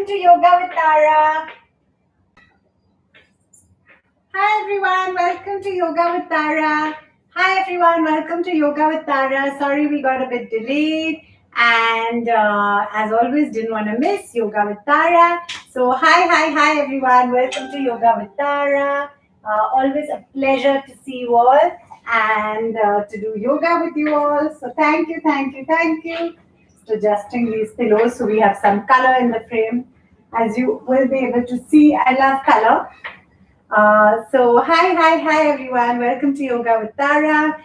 welcome to Yoga with Tara. Hi everyone, welcome to Yoga with Tara. Hi everyone, welcome to Yoga with Tara. Sorry we got a bit delayed and as always didn't want to miss Yoga with Tara. So hi everyone, welcome to Yoga with Tara. Always a pleasure to see you all and to do yoga with you all. So thank you. Just adjusting these pillows so we have some color in the frame. As you will be able to see, I love color. So hi everyone. Welcome to Yoga with Tara.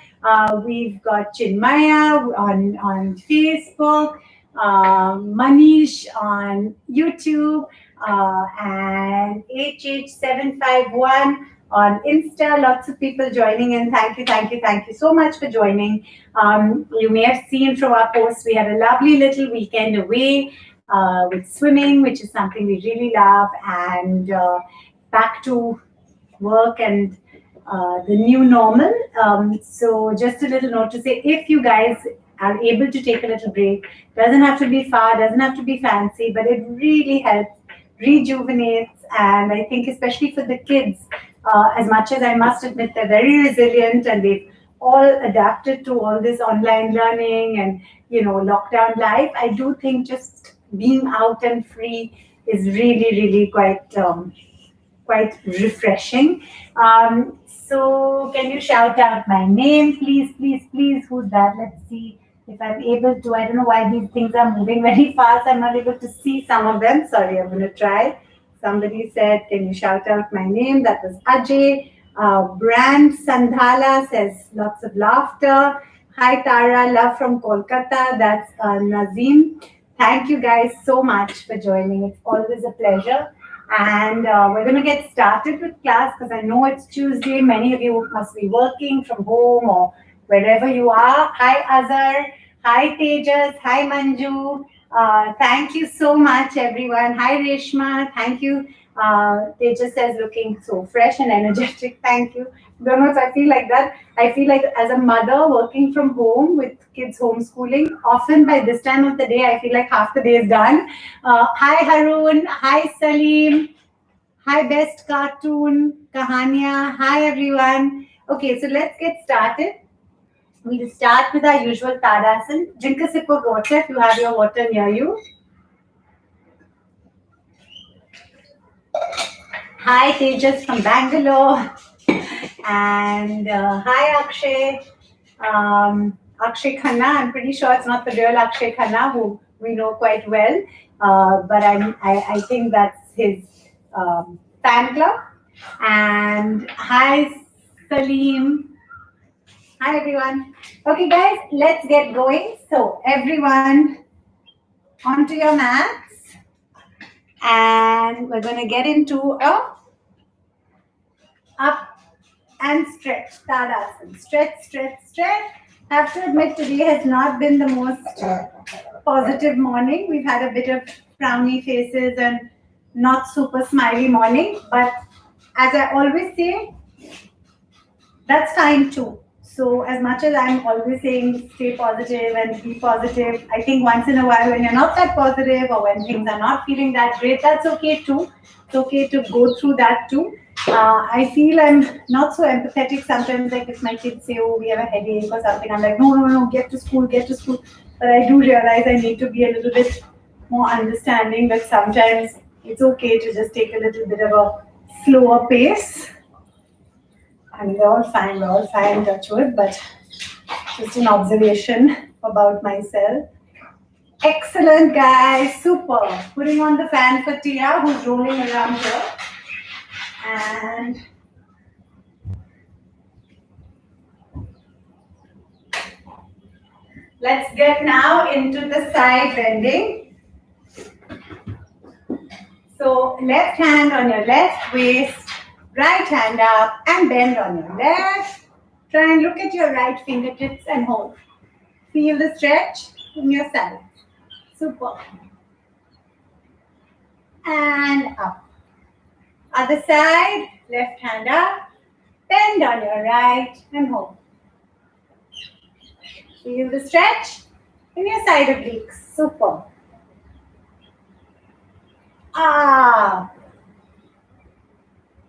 We've got Chinmaya on Facebook, Manish on YouTube, and HH751 on Insta. Lots of people joining in. Thank you so much for joining. You may have seen from our posts, we had a lovely little weekend away with swimming, which is something we really love, and back to work and the new normal. So just a little note to say, if you guys are able to take a little break, doesn't have to be far, doesn't have to be fancy, but it really helps, rejuvenates, and I think especially for the kids, as much as I must admit they're very resilient and they've all adapted to all this online learning and lockdown life, I do think just being out and free is really quite refreshing. So can you shout out my name, please? Who's that? Let's see if I'm able to. I don't know why these things are moving very fast. I'm not able to see some of them. Sorry, I'm going to try. Somebody said, can you shout out my name? That was Ajay. Brand Sandhala says, lots of laughter. Hi Tara, love from Kolkata. That's Nazim. Thank you guys so much for joining. It's always a pleasure. And we're going to get started with class because I know it's Tuesday. Many of you must be working from home or wherever you are. Hi Azhar. Hi Tejas. Hi Manju. Thank you so much, everyone. Hi Reshma. Thank you. Tejas says looking so fresh and energetic. Thank you. Don't know if I feel like that. I feel like as a mother working from home with kids homeschooling, often by this time of the day, I feel like half the day is done. Hi Harun. Hi Salim. Hi Best Cartoon. Kahania. Hi everyone. Okay, so let's get started. We'll start with our usual Tadasana. Drink a sip of water if you have your water near you. Hi Tejas from Bangalore. And hi Akshay. Akshay Khanna. I'm pretty sure it's not the real Akshay Khanna, who we know quite well. But I think that's his fan club. And hi Salim. Hi everyone. Okay guys, let's get going. So everyone onto your mats. And we're going to get into a up and stretch, Tadasana. Stretch. Have to admit today has not been the most positive morning. We've had a bit of frowny faces and not super smiley morning. But as I always say, that's fine too. So as much as I'm always saying stay positive and be positive, I think once in a while when you're not that positive or when things are not feeling that great, that's okay too. It's okay to go through that too. I feel I'm not so empathetic sometimes, like if my kids say, oh, we have a headache or something, I'm like, no, get to school. But I do realize I need to be a little bit more understanding that sometimes it's okay to just take a little bit of a slower pace. And we're all fine, touch wood, but just an observation about myself. Excellent, guys, super. Putting on the fan for Tia, who's rolling around here. And let's get now into the side bending. So left hand on your left waist, right hand up and bend on your left. Try and look at your right fingertips and hold. Feel the stretch in your side. Super. And up. Other side, left hand up, bend on your right and hold. Feel the stretch in your side obliques. Super. Up.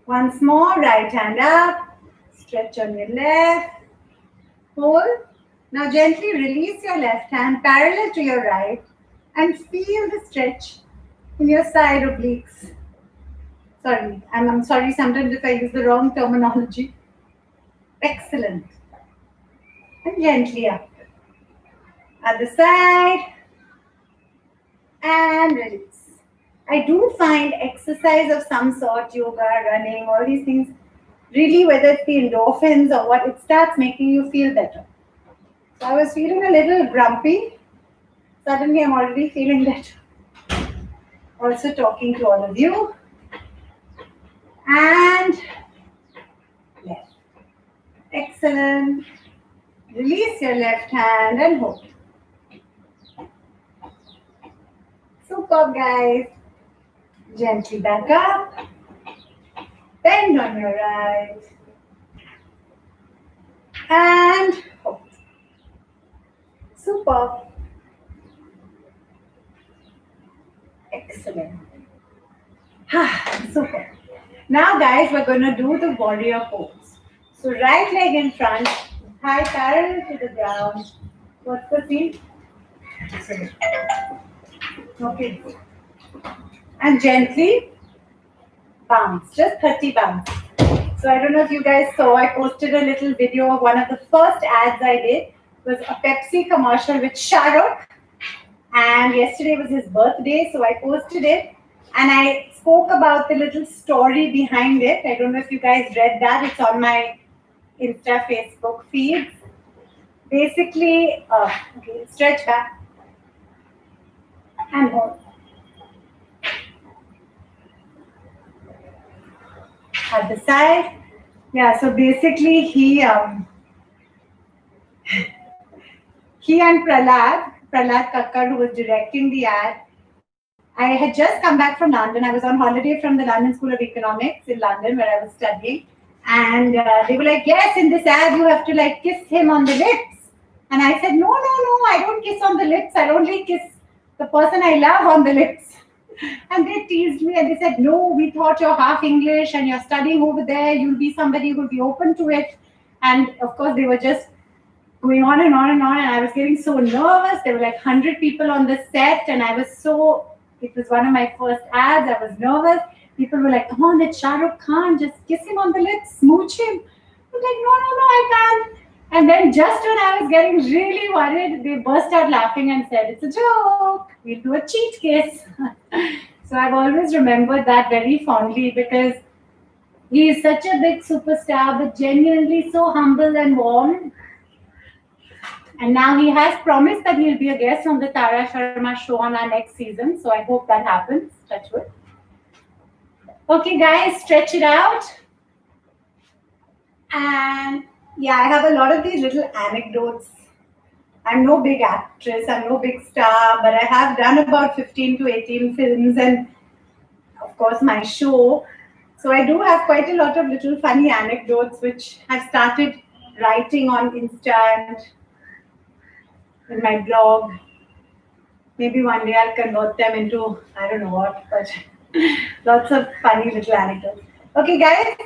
Once more, right hand up. Stretch on your left. Hold. Now gently release your left hand parallel to your right and feel the stretch in your side obliques. Sorry, I'm sorry sometimes if I use the wrong terminology. Excellent. And gently up. Other side. And release. I do find exercise of some sort, yoga, running, all these things, really, whether it's the endorphins or what, it starts making you feel better. So I was feeling a little grumpy. Suddenly I'm already feeling better. Also talking to all of you. And left. Excellent. Release your left hand and hold. Superb, guys. Gently back up. Bend on your right. And hold. Superb. Excellent. Super. Now, guys, we're going to do the warrior pose. So, right leg in front, thigh parallel to the ground. What's the seat? Okay. And gently bounce, just 30 bounce. So, I don't know if you guys saw, I posted a little video of one of the first ads I did. It was a Pepsi commercial with Shah Rukh. And yesterday was his birthday, so I posted it. And I spoke about the little story behind it. I don't know if you guys read that. It's on my Insta, Facebook feeds. Basically, okay, stretch back and hold. At the side. Yeah, so basically he and Prahlad Kakkar, who was directing the ad, I had just come back from London. I was on holiday from the London School of Economics in London where I was studying. And they were like, yes, in this ad, you have to like kiss him on the lips. And I said, no, I don't kiss on the lips. I'll only kiss the person I love on the lips. And they teased me and they said, no, we thought you're half English and you're studying over there. You'll be somebody who will be open to it. And of course, they were just going on and on and on. And I was getting so nervous. There were like 100 people on the set. And it was one of my first ads. I was nervous. People were like, come on, it's Shah Rukh Khan. Just kiss him on the lips, smooch him. I was like, no, I can't. And then just when I was getting really worried, they burst out laughing and said, it's a joke. We'll do a cheat kiss. So I've always remembered that very fondly because he is such a big superstar, but genuinely so humble and warm. And now he has promised that he'll be a guest on the Tara Sharma Show on our next season. So I hope that happens. Touch wood. Okay, guys, stretch it out. And yeah, I have a lot of these little anecdotes. I'm no big actress, I'm no big star, but I have done about 15 to 18 films and of course my show. So I do have quite a lot of little funny anecdotes which I've started writing on Insta and in my blog. Maybe one day I'll convert them into, I don't know what, but lots of funny little anecdotes. Okay, guys,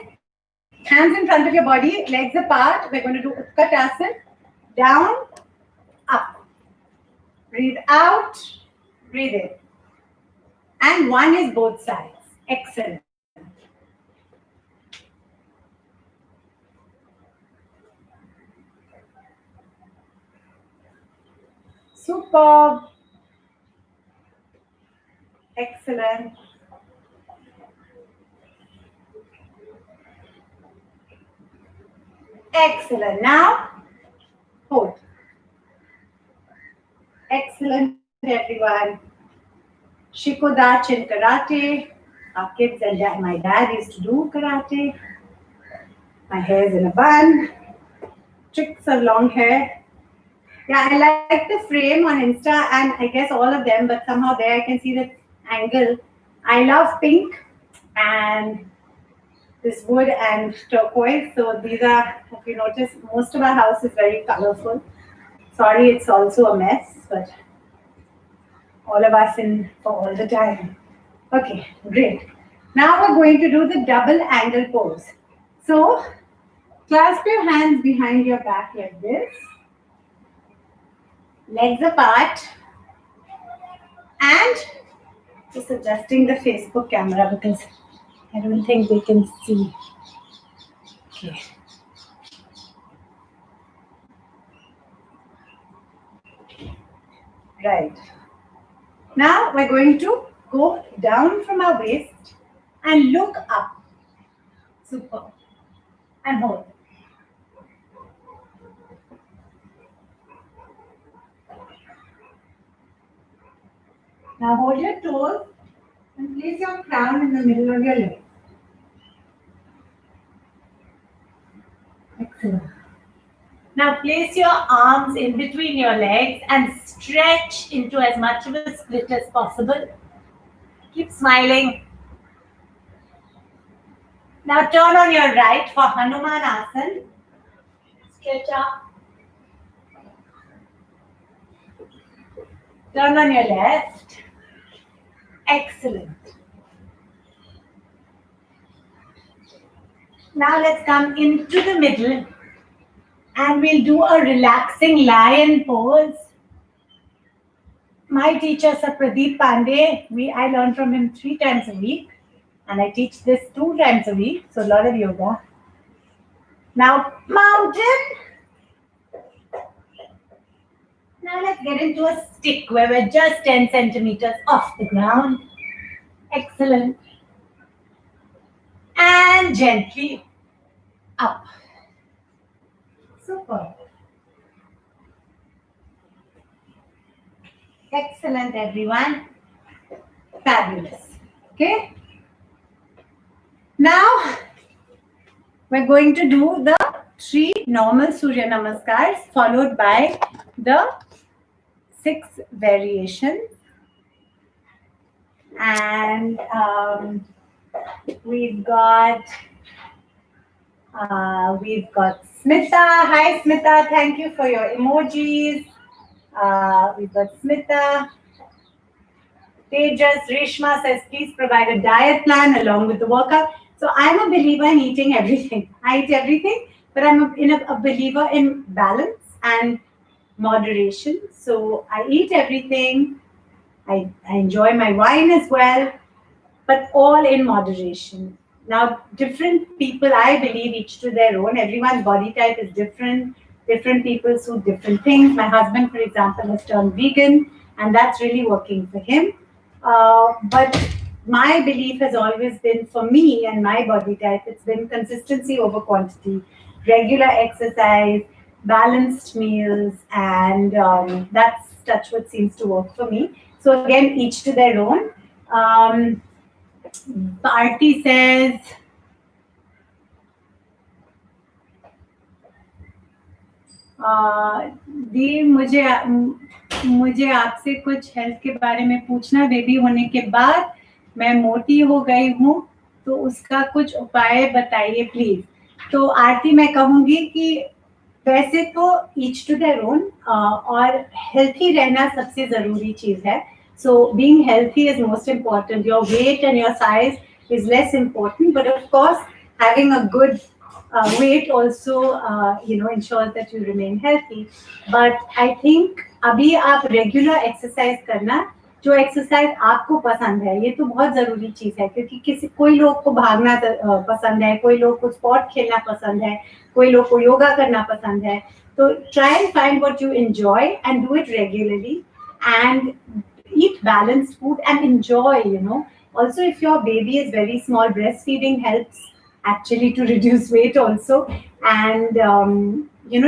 hands in front of your body, legs apart. We're going to do Utkatasana. Down, up. Breathe out, breathe in. And one is both sides. Excellent. Superb. Excellent. Excellent. Now, hold. Excellent, everyone. Shikodachi in karate. Our kids and my dad used to do karate. My hair's in a bun. Tricks of long hair. Yeah, I like the frame on Insta and I guess all of them, but somehow there I can see the angle. I love pink and this wood and turquoise. So these are, if you notice, most of our house is very colorful. Sorry, it's also a mess, but all of us in for all the time. Okay, great. Now we're going to do the double angle pose. So clasp your hands behind your back like this, legs apart, and just adjusting the Facebook camera because I don't think they can see. Okay. Right. Now we're going to go down from our waist and look up. Super. And hold. Now hold your toes and place your crown in the middle of your leg. Excellent. Now place your arms in between your legs and stretch into as much of a split as possible. Keep smiling. Now turn on your right for Hanuman Asana. Stretch up. Turn on your left. Excellent. Now let's come into the middle and we'll do a relaxing lion pose. My teacher, Sir Pradeep Pandey, I learn from him 3 times a week and I teach this 2 times a week, so a lot of yoga. Now, mountain. Now let's get into a stick where we're just 10 centimeters off the ground. Excellent. And gently up. Super. Excellent, everyone. Fabulous. Okay. Now, we're going to do the 3 normal Surya Namaskars followed by the 6 variations. And we've got Smita. Hi, Smita. Thank you for your emojis. We've got Smita. Tejas Reshma says, please provide a diet plan along with the workout. So I'm a believer in eating everything. I eat everything, but I'm a believer in balance and moderation. So I eat everything. I enjoy my wine as well, but all in moderation. Now, different people, I believe, each to their own. Everyone's body type is different. Different people suit different things. My husband, for example, has turned vegan, and that's really working for him. But my belief has always been, for me and my body type, it's been consistency over quantity, regular exercise, balanced meals, and that's what seems to work for me. So again, each to their own. Party says, दी मुझे आपसे कुछ health के बारे में पूछना, baby होने के बाद मैं मोटी हो गई हूँ, तो उसका कुछ उपाय बताइए प्लीज. तो आरती मैं कहूँगी कि वैसे तो ईच टू देयर ओन, और हेल्थी रहना सबसे ज़रूरी चीज़ है. So being healthy is most important. Your weight and your size is less important, but of course having a good weight also ensures that you remain healthy. But I think अभी आप regular exercise करना, जो exercise आपको पसंद है, ये तो बहुत जरूरी चीज है, क्योंकि कोई लोग को भागना पसंद है, कोई लोग को स्पोर्ट खेलना पसंद है, कोई लोग को योगा करना पसंद है. तो try and find what you enjoy and do it regularly and eat balanced food and enjoy. Also, if your baby is very small, breastfeeding helps actually to reduce weight also. And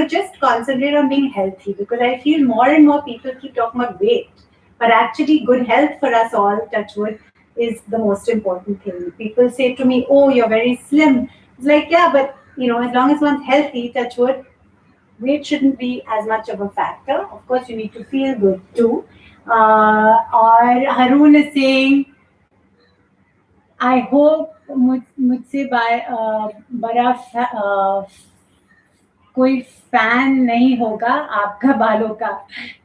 just concentrate on being healthy, because I feel more and more people keep talking about weight, but actually good health for us all, touch wood, is the most important thing. People say to me, oh, you're very slim. It's like, yeah, but as long as one's healthy, touch wood, weight shouldn't be as much of a factor. Of course, you need to feel good too. Or Harun is saying, I hope मुझसे बड़ा कोई fan नहीं होगा आपका बालों का.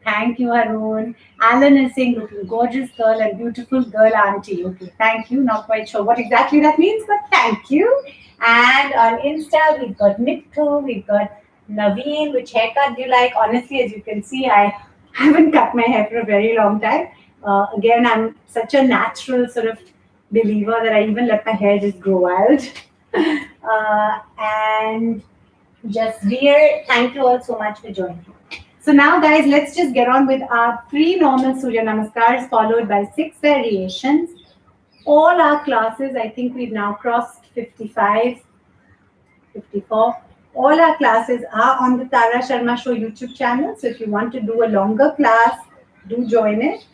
Thank you, Arun. Alan is saying, looking gorgeous girl and beautiful girl auntie. Okay, thank you. Not quite sure what exactly that means, but thank you. And on Insta, we've got Mithu, we've got Naveen. Which haircut do you like? Honestly, as you can see, I haven't cut my hair for a very long time. Again, I'm such a natural sort of believer that I even let my hair just grow wild. And just dear, thank you all so much for joining. So now, guys, let's just get on with our 3 normal Surya Namaskars followed by 6 variations. All our classes, I think we've now crossed 55, 54. All our classes are on the Tara Sharma Show YouTube channel. So if you want to do a longer class, do join it.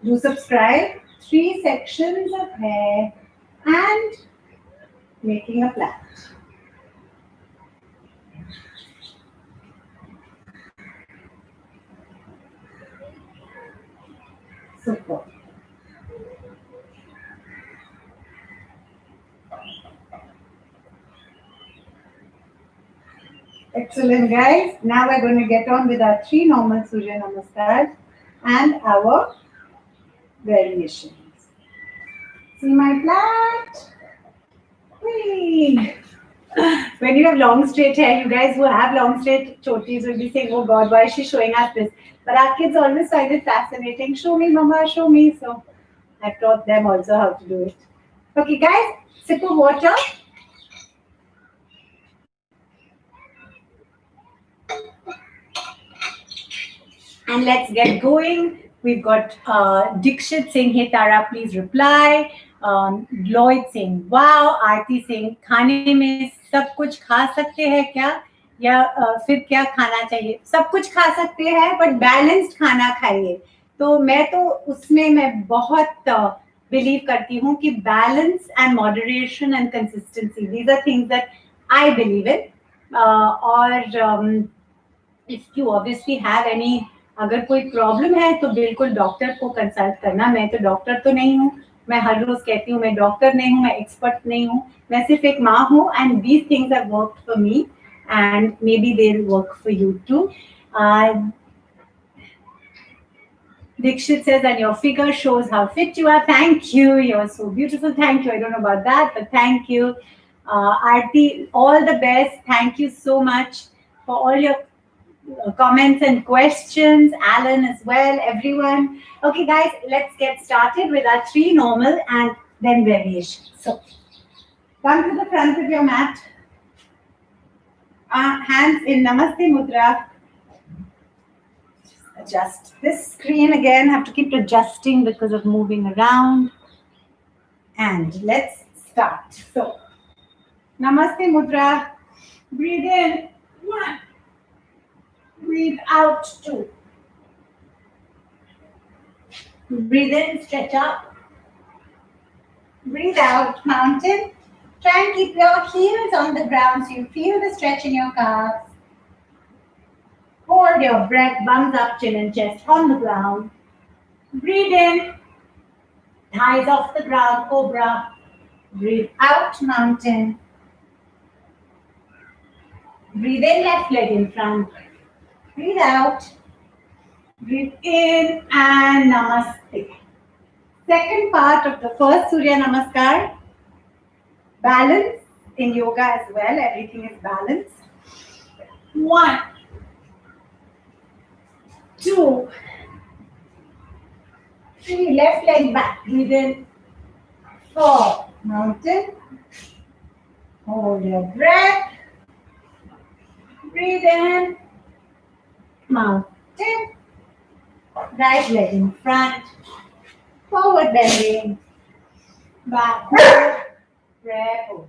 Do subscribe. 3 sections of hair and making a plant. Super. Excellent, guys. Now we're going to get on with our 3 normal Surya Namaskars and our variations. See my plant? Whee! When you have long straight hair, you guys who have long straight chotis will be saying, oh God, why is she showing us this? But our kids always find it fascinating. Show me, mama, show me. So I've taught them also how to do it. Okay, guys, sip of water. And let's get going. We've got Dikshit saying, hey Tara, please reply. Lloyd saying, wow. Aarti saying, खाने में सब कुछ खा सकते हैं क्या या फिर क्या खाना चाहिए? सब कुछ खा सकते हैं बट बैलेंस्ड खाना खाइए. तो मैं उसमें बहुत बिलीव करती हूँ कि balance and moderation and consistency, these are things that I believe in. और if you obviously have any, अगर कोई प्रॉब्लम है तो बिल्कुल डॉक्टर को कंसल्ट करना. मैं तो डॉक्टर तो नहीं हूँ, मैं हर रोज कहती हूँ मैं डॉक्टर नहीं हूँ, मैं एक्सपर्ट नहीं हूँ, मैं सिर्फ एक माँ हूँ. And these things have worked for me and maybe they will work for you too. Dikshit says that your figure shows how fit you are. Thank you. You're so beautiful. Thank you. I don't know about that, but thank you. Aarti, all the best. Thank you so much for all your comments and questions. Alan as well, everyone. Okay, guys, let's get started with our 3 normal and then variations. So, come to the front of your mat. Hands in Namaste Mudra. Adjust this screen again. Have to keep adjusting because of moving around. And let's start. So, Namaste Mudra. Breathe in. 1. Breathe out. 2. Breathe in, stretch up. Breathe out, mountain. Try and keep your heels on the ground so you feel the stretch in your calves. Hold your breath, bums up, chin and chest on the ground. Breathe in, thighs off the ground, cobra. Breathe out, mountain. Breathe in, left leg in front. Breathe out. Breathe in and namaste. Second part of the first Surya Namaskar. Balance in yoga as well. Everything is balanced. 1, 2, 3. Left leg back. Breathe in. 4. Mountain. Hold your breath. Breathe in. Mountain. Right leg in front. Forward bending. Backward. Prayer pose.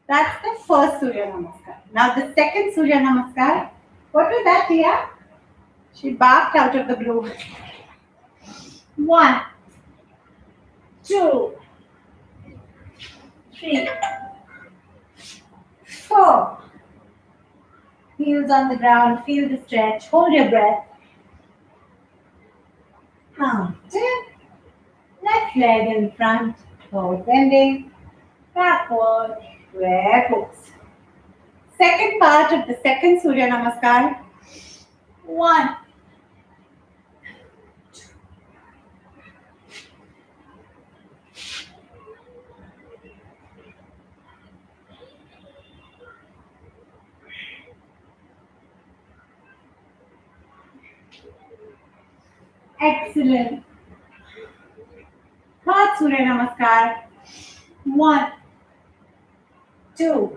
That's the first Surya Namaskar. Now the second Surya Namaskar. What was that, Tia? She barked out of the blue. 1, 2, 3, 4. Heels on the ground, feel the stretch, hold your breath. Mountain, left leg in front, forward bending, backward, prayer pose. Second part of the second Surya Namaskar. 1. Excellent. Third Surya Namaskar. 1, 2.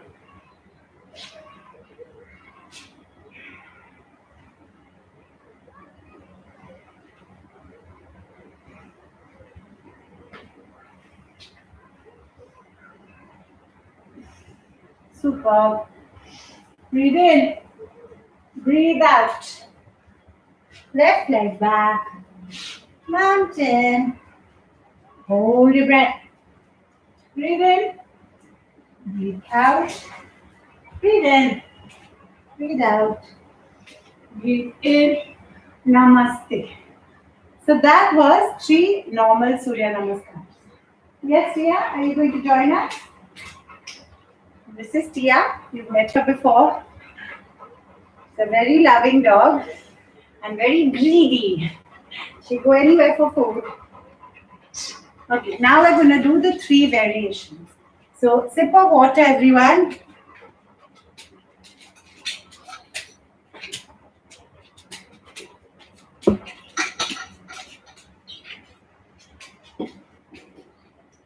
Superb. Breathe in. Breathe out. Left leg back. Mountain. Hold your breath. Breathe in. Breathe out. Breathe in. Breathe out. Breathe in. Namaste. So that was 3 normal Surya Namaskars. Yes, Tia, are you going to join us? This is Tia. You've met her before. She's a very loving dog and very greedy. She'll go anywhere for food. Okay, now we're going to do the 3 variations. So sip of water, everyone.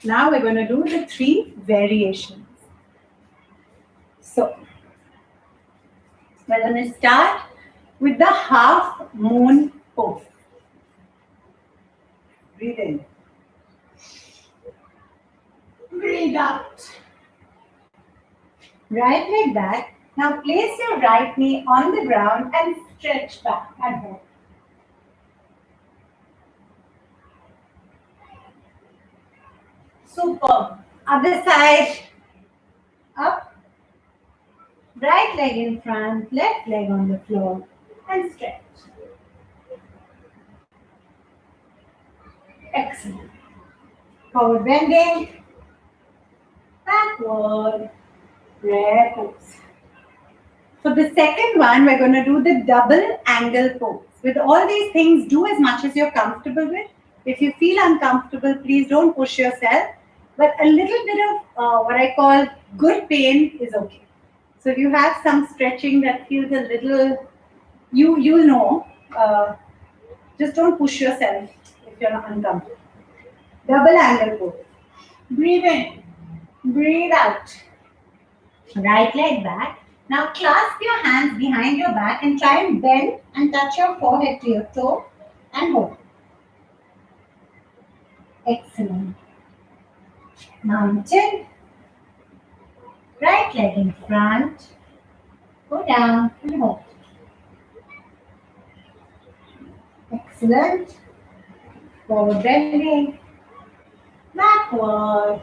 Now we're going to do the 3 variations. So we're going to start with the half moon pose. Breathe in. Breathe out. Right leg back. Now place your right knee on the ground and stretch back and hold. Super. Other side. Up. Right leg in front, left leg on the floor and stretch. Excellent. Forward bending. Backward. Prayer pose. For the second one, we're going to do the double angle pose. With all these things, do as much as you're comfortable with. If you feel uncomfortable, please don't push yourself. But a little bit of what I call good pain is okay. So if you have some stretching that feels a little, you'll know. Just don't push yourself if you're not uncomfortable. Double angle pose. Breathe in. Breathe out. Right leg back. Now clasp your hands behind your back and try and bend and touch your forehead to your toe and hold. Excellent. Mountain. Right leg in front. Go down and hold. Excellent. Forward bending. Backward.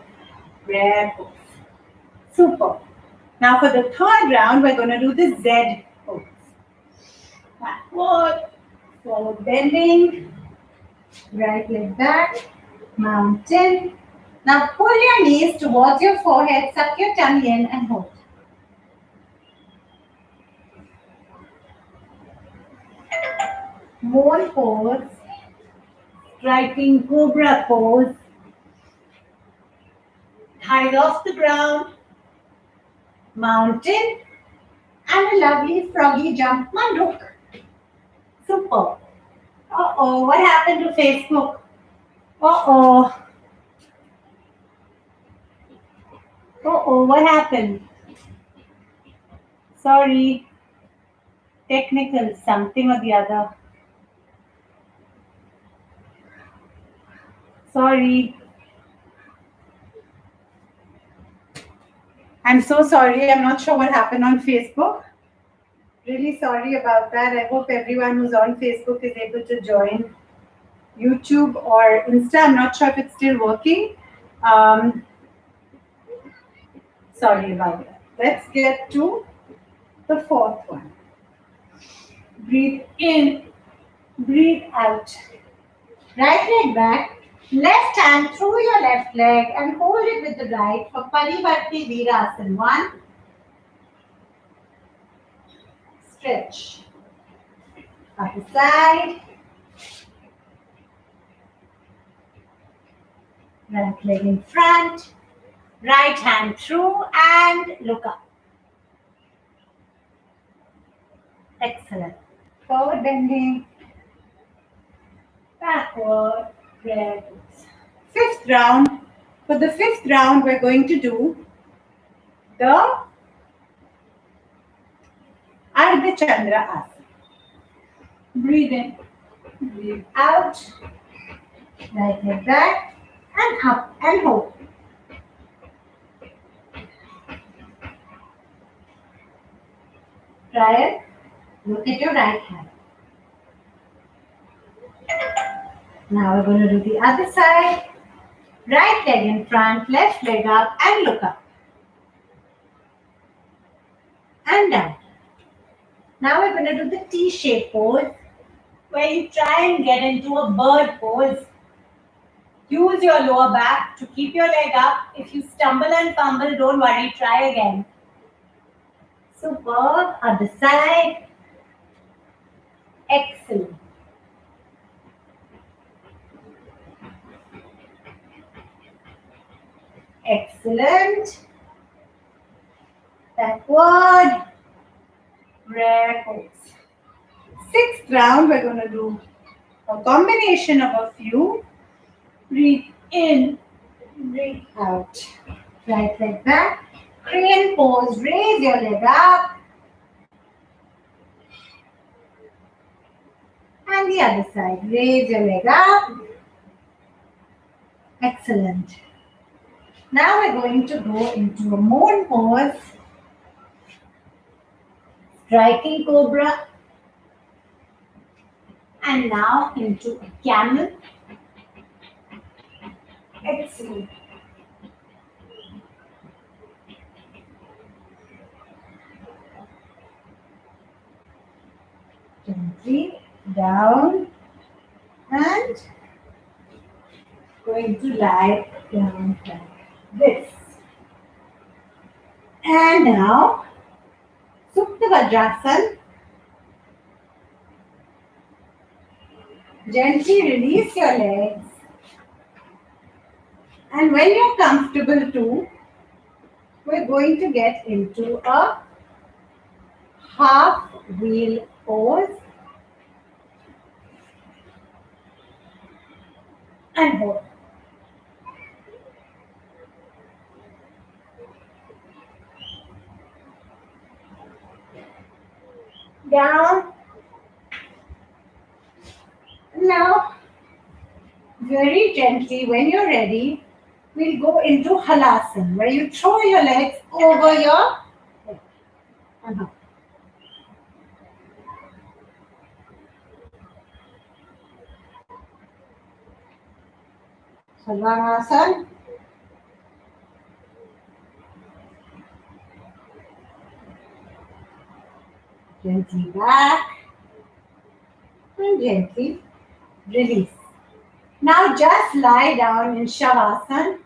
Prayer pose. Super. Now for the third round, we're going to do the Z pose. Backward. Forward bending. Right leg back. Mountain. Now pull your knees towards your forehead, suck your tummy in and hold. Moon pose. Striking cobra pose. Thighs off the ground. Mountain. And a lovely froggy jump manduk. Super. Uh-oh, what happened to Facebook? Uh-oh. Uh-oh, what happened? Sorry. Technical, something or the other. Sorry. I'm so sorry. I'm not sure what happened on Facebook. Really sorry about that. I hope everyone who's on Facebook is able to join YouTube or Insta. I'm not sure if it's still working. Sorry about that. Let's get to the fourth one. Breathe in, breathe out. Right leg back, left hand through your left leg and hold it with the right for Parivarti Virasana. 1, Stretch. Other side. Right leg in front. Right hand through and look up. Excellent. Forward bending. Backward. Good. Fifth round. For the fifth round, we're going to do the Ardha Chandra Asana. Breathe in, breathe out, right leg back, and up and hold. Try it. Look at your right hand. Now we're going to do the other side. Right leg in front, left leg up, and look up. And down. Now we're going to do the T-shape pose, where you try and get into a bird pose. Use your lower back to keep your leg up. If you stumble and fumble, don't worry, try again. Superb. Other side. Excellent. Excellent. Backward. Rare pose. Sixth round, we're going to do a combination of a few. Breathe in, breathe out. Right leg back. Crane pose. Raise your leg up. And the other side. Raise your leg up. Excellent. Now we're going to go into a moon pose. Striking cobra. And now into a camel. Excellent. Gently down and going to lie down like this. And now Supta Vajrasana. Gently release your legs. And when you're comfortable too, we're going to get into a half wheel pose. And hold. Down. Now, very gently, when you're ready, we'll go into Halasana, where you throw your legs over your head. And up. Halasana. Gently back and gently release. Now just lie down in Shavasana.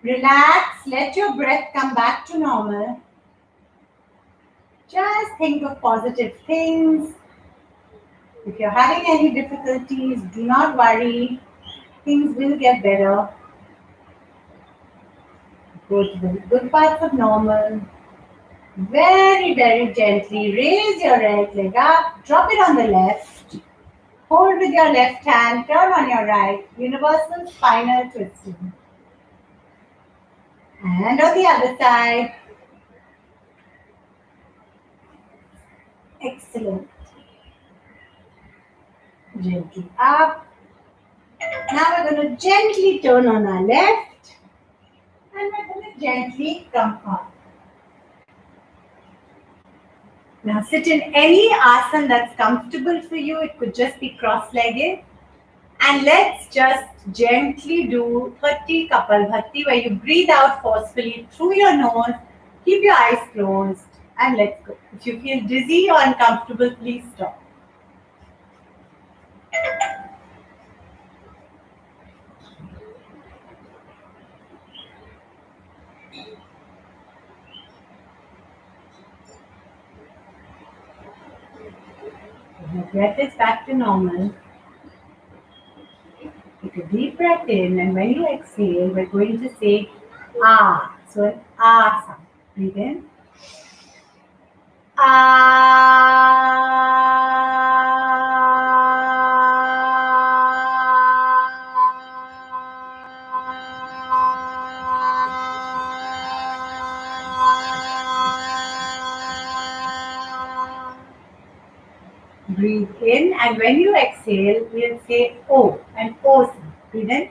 Relax, let your breath come back to normal. Just think of positive things. If you're having any difficulties, do not worry. Things will get better. Go to the good parts of normal. Very, very gently raise your right leg up, drop it on the left, hold with your left hand, turn on your right, universal spinal twisting. And on the other side. Excellent. Gently up. Now we're going to gently turn on our left and we're going to gently come up. Now sit in any asana that's comfortable for you. It could just be cross-legged. And let's just gently do 30 Kapalbhati, where you breathe out forcefully through your nose, keep your eyes closed, and let's go. If you feel dizzy or uncomfortable, please stop. breath is back to normal. Take a deep breath in, and when you exhale, we're going to say ah. So an ah sound. Breathe in. Breathe in, and when you exhale, we'll say O, an O sound. Breathe in.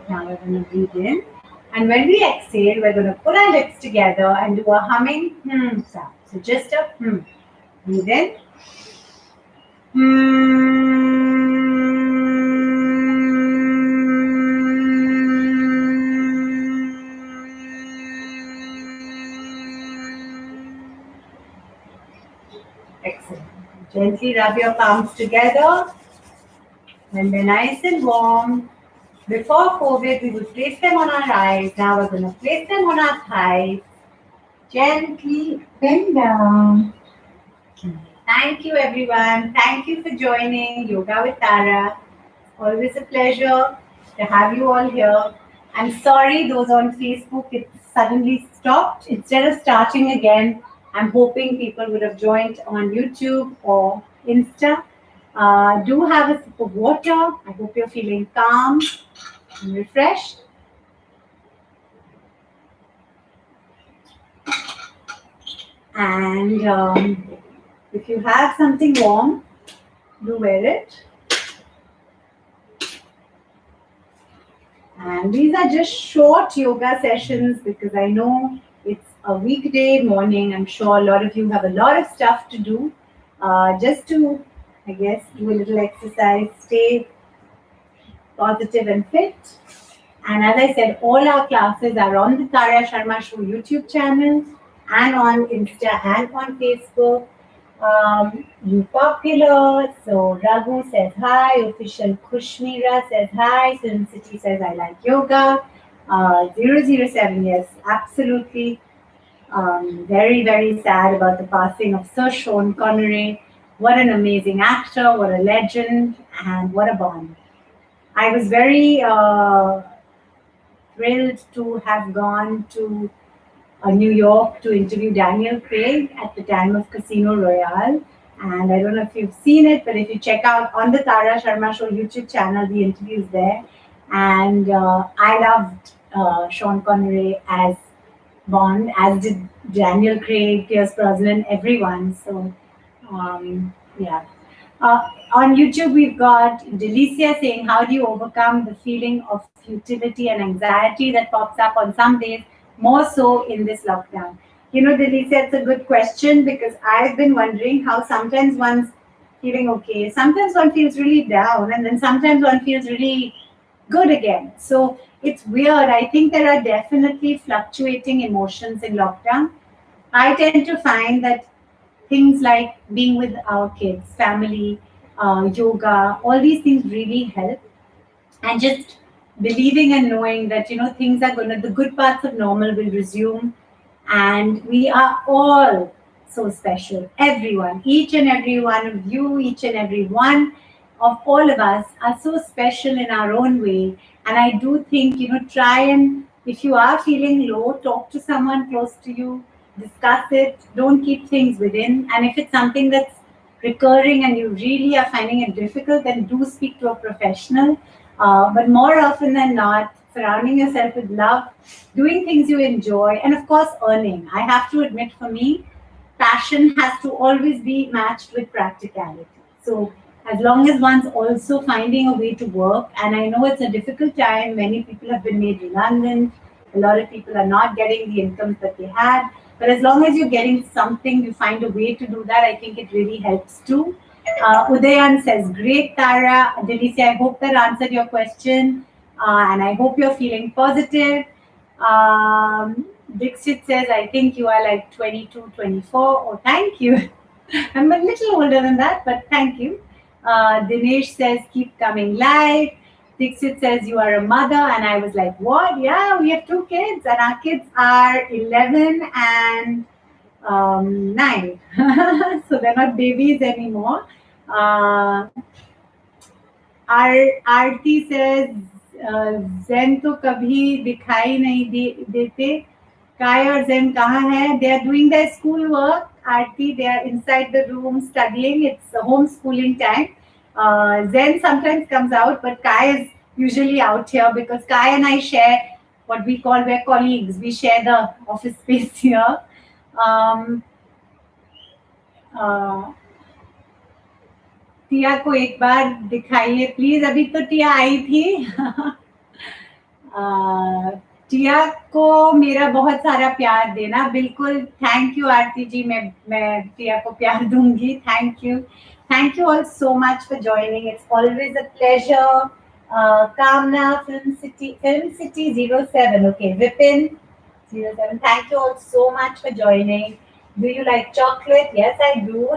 Now we're going to breathe in, and when we exhale, we're going to put our lips together and do a humming sound. So just a Breathe in. Excellent. Gently rub your palms together. When they're nice and warm, before COVID, we would place them on our eyes. Now we're going to place them on our thighs. Gently bend down. Thank you, everyone. Thank you for joining Yoga with Tara. Always a pleasure to have you all here. I'm sorry, those on Facebook, it suddenly stopped. Instead of starting again, I'm hoping people would have joined on YouTube or Insta. Do have a sip of water. I hope you're feeling calm and refreshed. And if you have something warm, do wear it. And these are just short yoga sessions because I know it's a weekday morning. I'm sure a lot of you have a lot of stuff to do. Just to, I guess, do a little exercise, stay positive and fit. And as I said, all our classes are on the Tara Sharma Show YouTube channel and on Insta and on Facebook. You popular. So Raghu says hi. Official Kushmira says hi. Film City says I like yoga. 007, yes, absolutely. Very, very sad about the passing of Sir Sean Connery. What an amazing actor, what a legend, and what a bond. I was very thrilled to have gone to New York to interview Daniel Craig at the time of Casino Royale. And I don't know if you've seen it, but if you check out on the Tara Sharma Show YouTube channel, the interview's there. And I loved Sean Connery as Bond, as did Daniel Craig, Pierce Brosnan, everyone. So, yeah. On YouTube, we've got Delicia saying, how do you overcome the feeling of futility and anxiety that pops up on some days, more so in this lockdown? You know, Delicia, it's a good question because I've been wondering how sometimes one's feeling okay, sometimes one feels really down, and then sometimes one feels really good again. So it's weird. I think there are definitely fluctuating emotions in lockdown. I tend to find that things like being with our kids, family, yoga, all these things really help. And just believing and knowing that, you know, things are going to, the good parts of normal will resume. And we are all so special. Everyone, each and every one of you, each and every one of all of us are so special in our own way. And I do think, you know, try and, if you are feeling low, talk to someone close to you, discuss it, don't keep things within. And if it's something that's recurring and you really are finding it difficult, then do speak to a professional. But more often than not, surrounding yourself with love, doing things you enjoy, and of course, earning. I have to admit, for me, passion has to always be matched with practicality. So as long as one's also finding a way to work, and I know it's a difficult time, many people have been made redundant, a lot of people are not getting the incomes that they had, but as long as you're getting something, you find a way to do that, I think it really helps too. Udayan says, great, Tara. Delicia, I hope that answered your question, and I hope you're feeling positive. Dixit says, I think you are like 22, 24. Oh, thank you. I'm a little older than that, but thank you. Dinesh says, keep coming live. Dixit says, you are a mother. And I was like, what? Yeah, we have two kids, and our kids are 11 and 9. So they're not babies anymore. Uh, Aarti says, zen तो कभी दिखाई नहीं देते. Kai or Zen kahan hai? They are doing their school work. Aarti, they are inside the room studying. It's homeschooling time. Zen sometimes comes out, but Kai is usually out here because Kai and I share what we're colleagues. We share the office space here. Um, uh, टिया को एक बार दिखाइए please. अभी तो टिया आई थी. टिया को मेरा बहुत सारा प्यार देना. बिल्कुल. Thank you Aarti ji. मैं टिया को प्यार दूंगी. Thank you all so much for joining. It's always a pleasure. Kamna film city 07. Okay, Vipin 07. Thank you all so much for joining. Do you like chocolate? Yes, I do.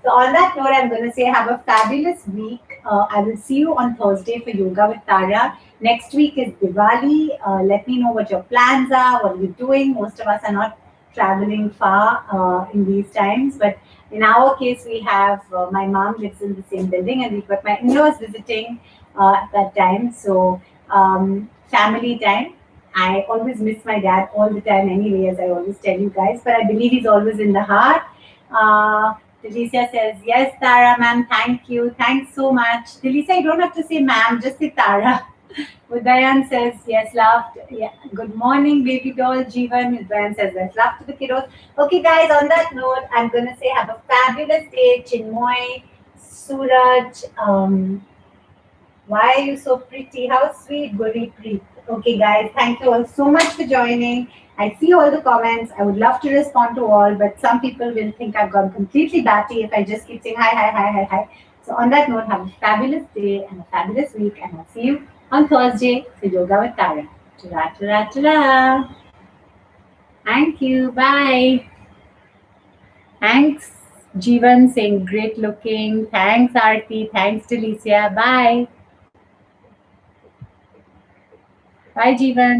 So on that note, I'm going to say have a fabulous week. I will see you on Thursday for Yoga with Tara. Next week is Diwali. Let me know what your plans are. What are you doing? Most of us are not traveling far in these times. But in our case, we have my mom lives in the same building, and we've got my in-laws visiting at that time. So family time. I always miss my dad all the time anyway, as I always tell you guys, but I believe he's always in the heart. Delicia says, yes, Tara, ma'am, thank you. Thanks so much. Delicia, you don't have to say ma'am, just say Tara. Udayan says, yes, love. Yeah. Good morning, baby doll, Jeevan. Udayan says, yes, love to the kiddos. Okay, guys, on that note, I'm going to say have a fabulous day. Chinmoy, Suraj, why are you so pretty? How sweet, Gurpreet. Okay, guys, thank you all so much for joining. I see all the comments. I would love to respond to all, but some people will think I've gone completely batty if I just keep saying hi, hi, hi, hi, hi. So on that note, have a fabulous day and a fabulous week, and I'll see you on Thursday for Yoga with Tara. Ta-ra, ta-ra, ta-ra. Thank you. Bye. Thanks, Jeevan, saying great looking. Thanks, Aarti. Thanks, Delicia. Bye. Bye, Jeevan.